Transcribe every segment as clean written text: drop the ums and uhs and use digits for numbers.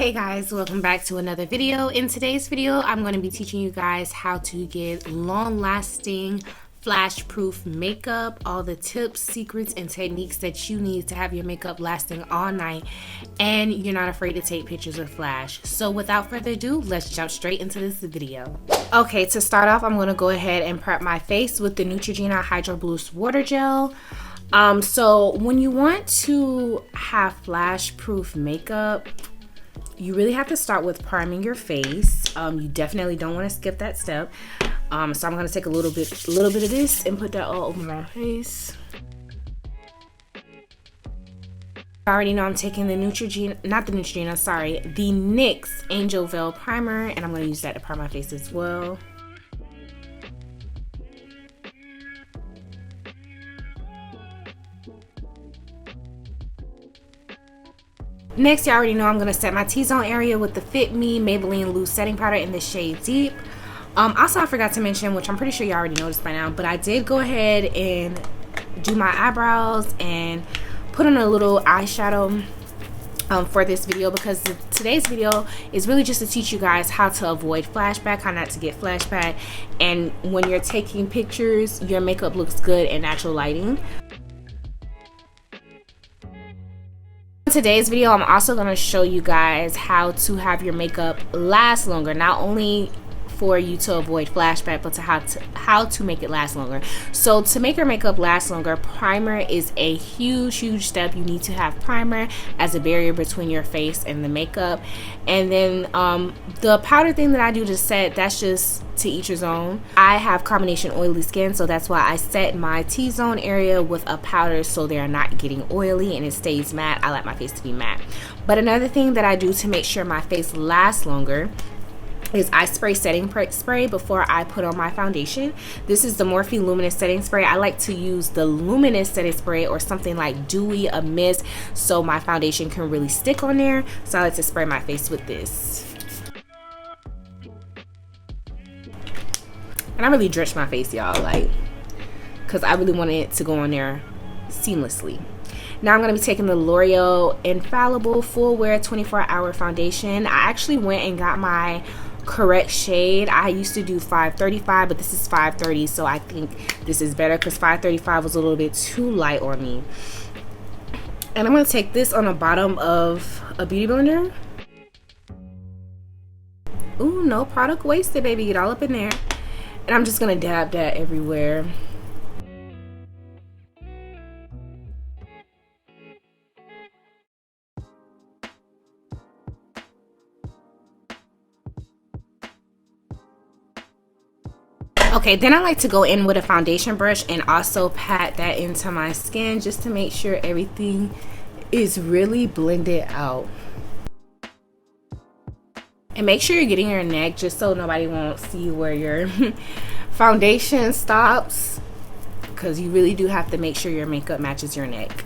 Hey guys, welcome back to another video. In today's video, I'm going to be teaching you guys how to get long-lasting flash proof makeup, all the tips, secrets, and techniques that you need to have your makeup lasting all night and you're not afraid to take pictures with flash. So without further ado, let's jump straight into this video. Okay, to start off, I'm going to go ahead and prep my face with the Neutrogena Hydro Boost water gel. So when you want to have flash proof makeup, you really have to start with priming your face. You definitely don't want to skip that step. So I'm going to take a little bit of this and put that all over my face. I already know I'm taking the Neutrogena, not the Neutrogena, sorry, the NYX Angel Veil Primer, and I'm going to use that to prime my face as well. Next, you already know I'm going to set my T-zone area with the Fit Me Maybelline Loose Setting Powder in the shade Deep. Also, I forgot to mention, which I'm pretty sure you already noticed by now, but I did go ahead and do my eyebrows and put on a little eyeshadow for this video, because today's video is really just to teach you guys how to avoid flashback, how not to get flashback, and when you're taking pictures, your makeup looks good in natural lighting. In today's video, I'm also going to show you guys how to have your makeup last longer, not only for you to avoid flashback, but to how to make it last longer. So to make your makeup last longer, primer is a huge step. You need to have primer as a barrier between your face and the makeup. And then the powder thing that I do to set, that's just to each his own. I have combination oily skin, so that's why I set my T-zone area with a powder so they're not getting oily and it stays matte. I like my face to be matte. But another thing that I do to make sure my face lasts longer is I spray setting spray before I put on my foundation. This is the Morphe Luminous setting spray. I like to use the Luminous setting spray or something like dewy, a mist, so my foundation can really stick on there. So I like to spray my face with this. And I really drenched my face, y'all, like, because I really wanted it to go on there seamlessly. Now I'm going to be taking the Loreal Infallible Full Wear 24-Hour Foundation. I actually went and got my correct shade. I used to do 535, but this is 530, so I think this is better because 535 was a little bit too light on me. And I'm going to take this on the bottom of a beauty blender. Ooh, no product wasted, baby. Get all up in there. And I'm just going to dab that everywhere. Okay, then I like to go in with a foundation brush and also pat that into my skin just to make sure everything is really blended out. And make sure you're getting your neck just so nobody won't see where your foundation stops, because you really do have to make sure your makeup matches your neck.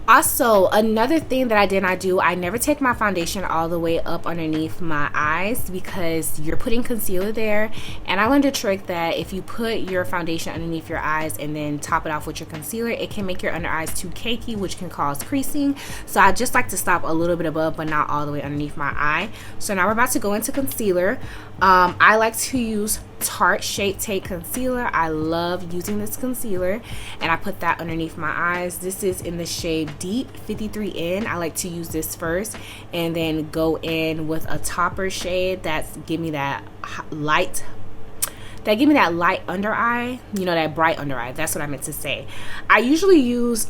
Also, another thing that I did not do, I never take my foundation all the way up underneath my eyes because you're putting concealer there. And I learned a trick that if you put your foundation underneath your eyes and then top it off with your concealer, it can make your under eyes too cakey, which can cause creasing. So I just like to stop a little bit above, but not all the way underneath my eye. So now we're about to go into concealer. I like to use Tarte Shape Tape Concealer. I love using this concealer, and I put that underneath my eyes. This is in the shade Deep 53N. I like to use this first and then go in with a topper shade that's give me that light under eye, you know, that bright under eye. That's what I meant to say. I usually use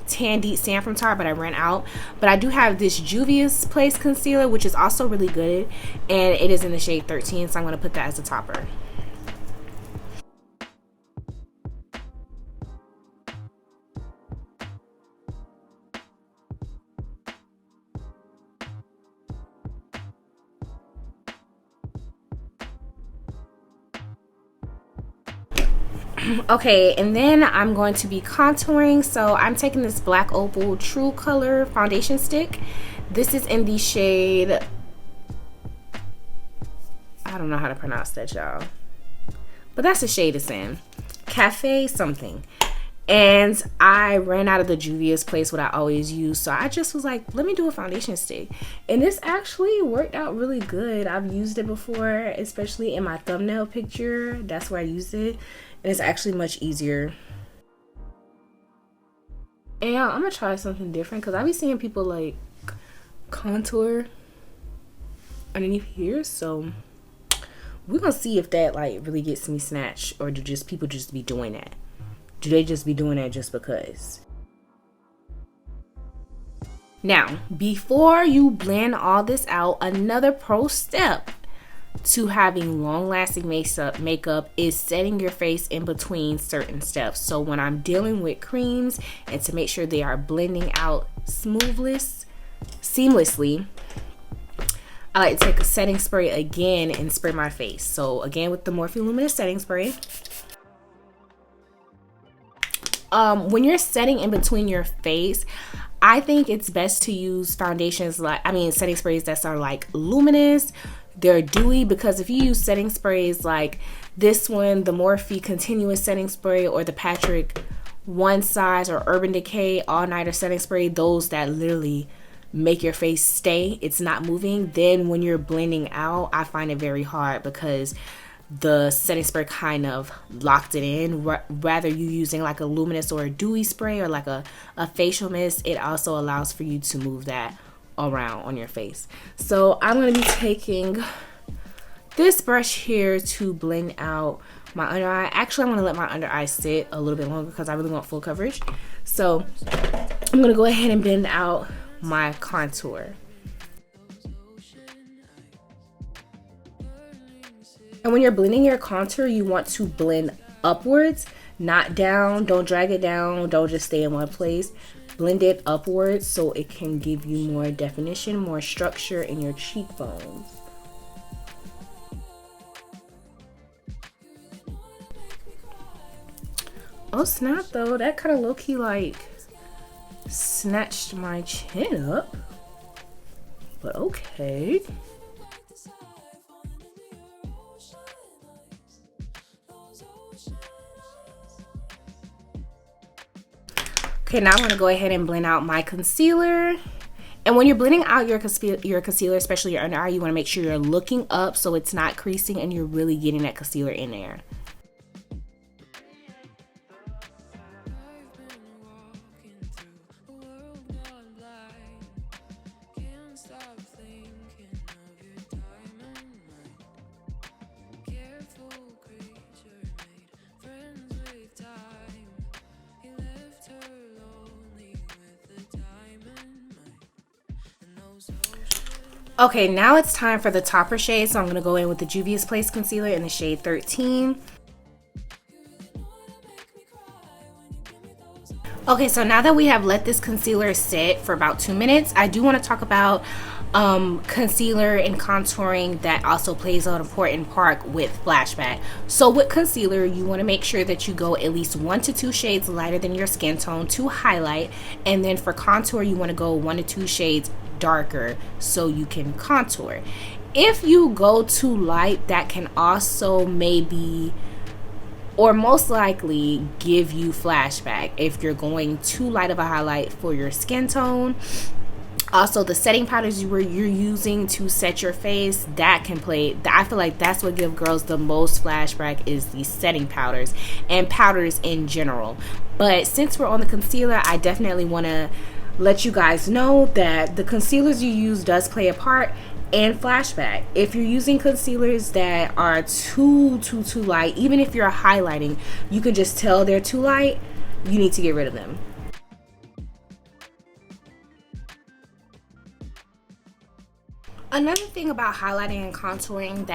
Tan Deep Sand from Tarte, but I ran out. But I do have this Juvia's Place concealer, which is also really good, and it is in the shade 13, so I'm going to put that as a topper. Okay, and then I'm going to be contouring. So I'm taking this black Opal True color foundation stick. This is in the shade, I don't know how to pronounce that, y'all, but that's the shade it's in, Cafe something. And I ran out of the Juvia's place, what I always use. So I just was like, let me do a foundation stick. And this actually worked out really good. I've used it before, especially in my thumbnail picture. That's where I used it. And it's actually much easier. And I'm going to try something different because I be seeing people like contour underneath here. So we're going to see if that like really gets me snatched, or do just people just be doing that? Do they just be doing that just because? Now, before you blend all this out, another pro step to having long-lasting makeup is setting your face in between certain steps. So when I'm dealing with creams, and to make sure they are blending out seamlessly, I like to take a setting spray again and spray my face. So again, with the Morphe Luminous setting spray. When you're setting in between your face, I think it's best to use foundations setting sprays that are like luminous. They're dewy, because if you use setting sprays like this one, the Morphe Continuous setting spray, or the Patrick One Size or Urban Decay All Nighter setting spray, those that literally make your face stay, it's not moving, then when you're blending out, I find it very hard because the setting spray kind of locked it in. Rather you using like a luminous or a dewy spray or like a facial mist, it also allows for you to move that around on your face. So I'm going to be taking this brush here to blend out my under eye. Actually, I'm going to let my under eye sit a little bit longer because I really want full coverage. So I'm going to go ahead and blend out my contour. And when you're blending your contour, you want to blend upwards, not down. Don't drag it down. Don't just stay in one place. Blend it upwards so it can give you more definition, more structure in your cheekbones. Oh snap though, that kind of low-key like snatched my chin up. But okay. Okay, now I'm going to go ahead and blend out my concealer. And when you're blending out your concealer, especially your under eye, you want to make sure you're looking up so it's not creasing and you're really getting that concealer in there. Okay, now it's time for the topper shade. So I'm going to go in with the Juvia's Place concealer in the shade 13. Okay, so now that we have let this concealer sit for about 2 minutes, I do want to talk about concealer and contouring that also plays an important part with Flashback. So with concealer, you want to make sure that you go at least 1 to 2 shades lighter than your skin tone to highlight. And then for contour, you want to go 1 to 2 shades darker so you can contour. If you go too light, that can also maybe or most likely give you flashback if you're going too light of a highlight for your skin tone. Also, the setting powders you're using to set your face, that can play. I feel like that's what gives girls the most flashback, is the setting powders and powders in general. But since we're on the concealer, I definitely want to let you guys know that the concealers you use does play a part in flashback. If you're using concealers that are too light, even if you're highlighting, you can just tell they're too light, you need to get rid of them. Another thing about highlighting and contouring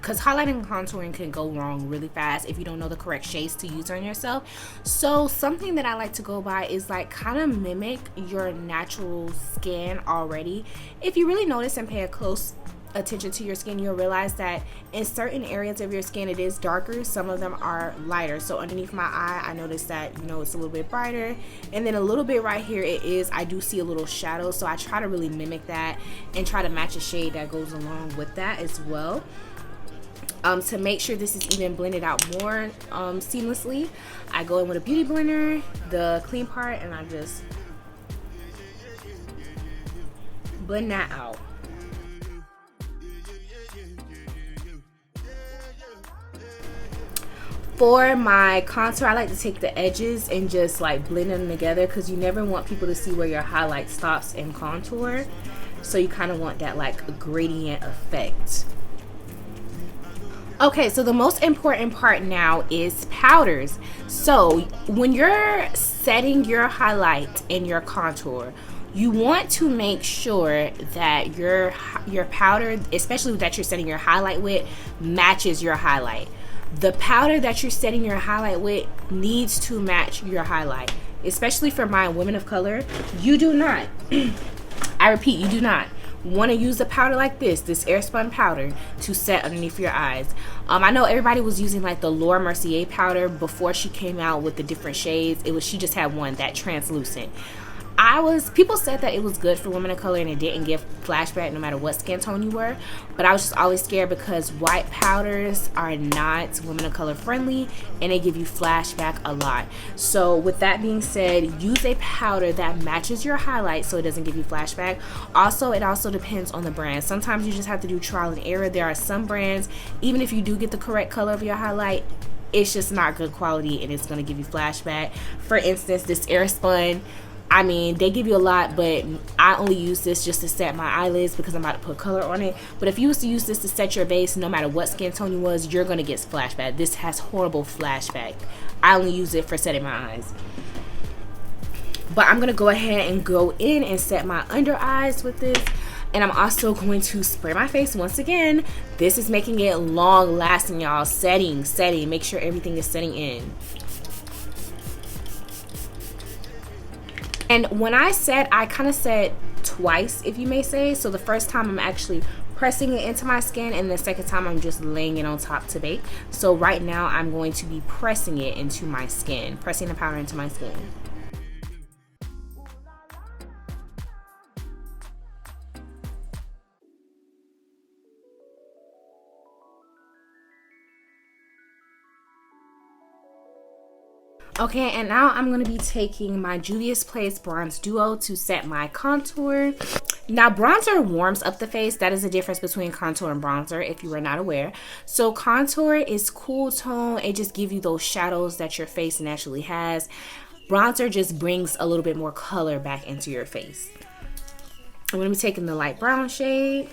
because highlighting and contouring can go wrong really fast if you don't know the correct shades to use on yourself. So something that I like to go by is like kind of mimic your natural skin already. If you really notice and pay a close attention to your skin, you'll realize that in certain areas of your skin it is darker, some of them are lighter. So underneath my eye, I noticed that, you know, it's a little bit brighter, and then a little bit right here I do see a little shadow. So I try to really mimic that and try to match a shade that goes along with that as well. To make sure this is even blended out more seamlessly, I go in with a beauty blender, the clean part, and I just blend that out. For my contour, I like to take the edges and just like blend them together, because you never want people to see where your highlight stops in contour. So you kind of want that like gradient effect. Okay, so the most important part now is powders. So when you're setting your highlight and your contour, you want to make sure that your powder, especially that you're setting your highlight with, matches your highlight. The powder that you're setting your highlight with needs to match your highlight. Especially for my women of color, you do not, I repeat, you do not want to use a powder like this airspun powder to set underneath your eyes. I know everybody was using like the Laura Mercier powder before she came out with the different shades. She just had one, that translucent. People said that it was good for women of color and it didn't give flashback no matter what skin tone you were, but I was just always scared because white powders are not women of color friendly and they give you flashback a lot. So with that being said, use a powder that matches your highlight so it doesn't give you flashback. Also, it also depends on the brand. Sometimes you just have to do trial and error. There are some brands, even if you do get the correct color of your highlight, it's just not good quality and it's going to give you flashback. For instance, this Airspun, I mean, they give you a lot, but I only use this just to set my eyelids because I'm about to put color on it. But if you was to use this to set your base, no matter what skin tone you was, you're going to get flashback. This has horrible flashback. I only use it for setting my eyes. But I'm going to go ahead and go in and set my under eyes with this. And I'm also going to spray my face once again. This is making it long lasting, y'all. Setting. Make sure everything is setting in. And when I set, I kind of set twice, if you may say. So the first time I'm actually pressing it into my skin, and the second time I'm just laying it on top to bake. So right now I'm going to be pressing it into my skin, pressing the powder into my skin. Okay, and now I'm going to be taking my Juvia's Place Bronze Duo to set my contour. Now, bronzer warms up the face. That is the difference between contour and bronzer, if you were not aware. So contour is cool tone. It just gives you those shadows that your face naturally has. Bronzer just brings a little bit more color back into your face. I'm going to be taking the light brown shade.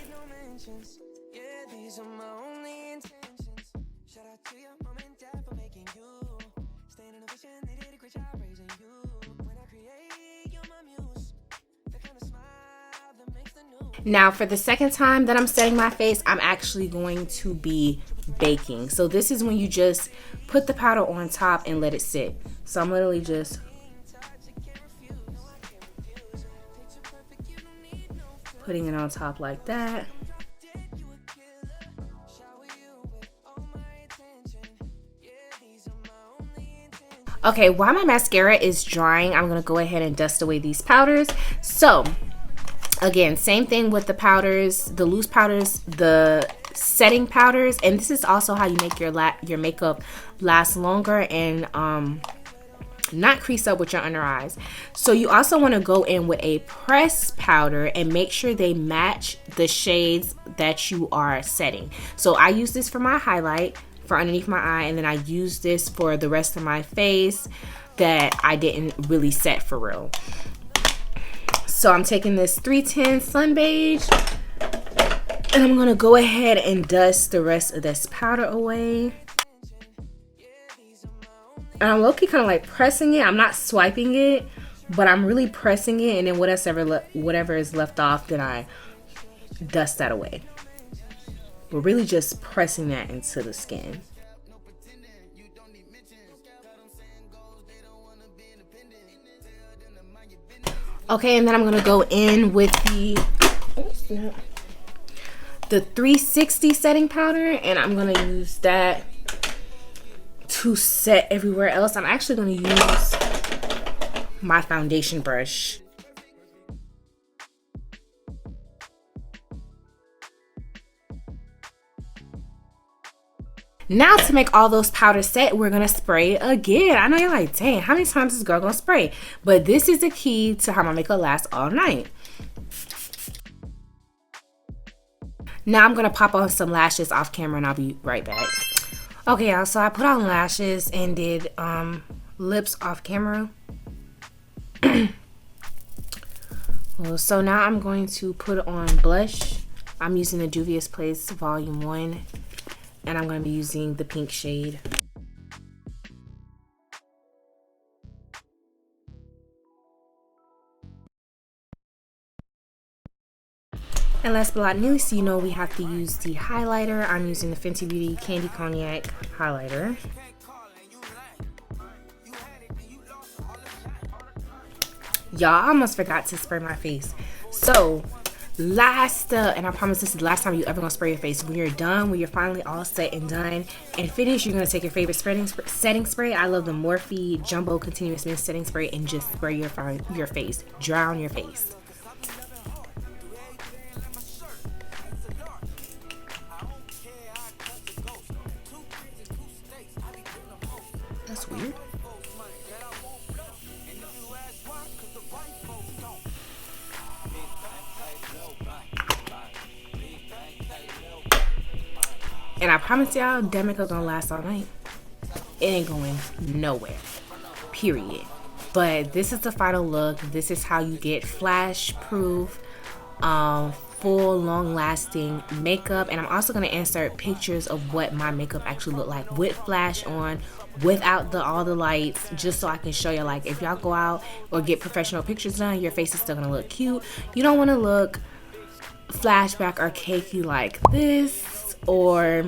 Now for the second time that I'm setting my face, I'm actually going to be baking. So this is when you just put the powder on top and let it sit. So I'm literally just putting it on top like that. Okay, while my mascara is drying, I'm gonna go ahead and dust away these powders. So again, same thing with the powders, the loose powders, the setting powders, and this is also how you make your makeup last longer and not crease up with your under eyes. So you also want to go in with a pressed powder and make sure they match the shades that you are setting. So I use this for my highlight, for underneath my eye, and then I use this for the rest of my face that I didn't really set for real. So I'm taking this 310 Sun Beige and I'm gonna go ahead and dust the rest of this powder away. And I'm low-key kind of like pressing it. I'm not swiping it, but I'm really pressing it, and then whatever is left off, then I dust that away. We're really just pressing that into the skin. Okay, and then I'm gonna go in with the 360 setting powder, and I'm gonna use that to set everywhere else. I'm actually gonna use my foundation brush. Now to make all those powders set, we're gonna spray again. I know you're like, dang, how many times is this girl gonna spray? But this is the key to how my makeup lasts all night. Now I'm gonna pop on some lashes off camera and I'll be right back. Okay, y'all, so I put on lashes and did lips off camera. Well, so now I'm going to put on blush. I'm using the Juvia's Place Volume 1. And I'm going to be using the pink shade. And last but not least, you know we have to use the highlighter. I'm using the Fenty Beauty Candy Cognac highlighter. Y'all, I almost forgot to spray my face. So last and I promise this is the last time you ever gonna spray your face. When you're done, when you're finally all set and done and finished, you're gonna take your favorite setting spray. I love the Morphe Jumbo Continuous Mist Setting Spray and just spray your face. Drown your face. That's weird. And I promise y'all, that makeup gonna last all night. It ain't going nowhere. Period. But this is the final look. This is how you get flash proof, full long-lasting makeup. And I'm also gonna insert pictures of what my makeup actually look like with flash on, without all the lights, just so I can show you, like, if y'all go out or get professional pictures done, your face is still gonna look cute. You don't want to look flashback or cakey like this. Or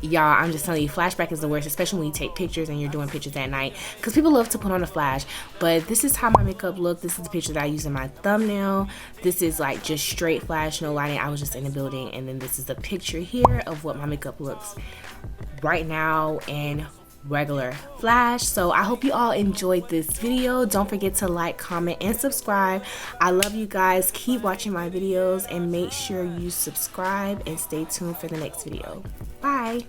y'all, I'm just telling you, flashback is the worst, especially when you take pictures and you're doing pictures at night, because people love to put on a flash. But this is how my makeup looked. This is the picture that I used in my thumbnail. This is like just straight flash, no lighting. I was just in the building. And then this is the picture here of what my makeup looks right now in regular flash. So I hope you all enjoyed this video. Don't forget to like, comment, and subscribe. I love you guys. Keep watching my videos and make sure you subscribe and stay tuned for the next video. Bye.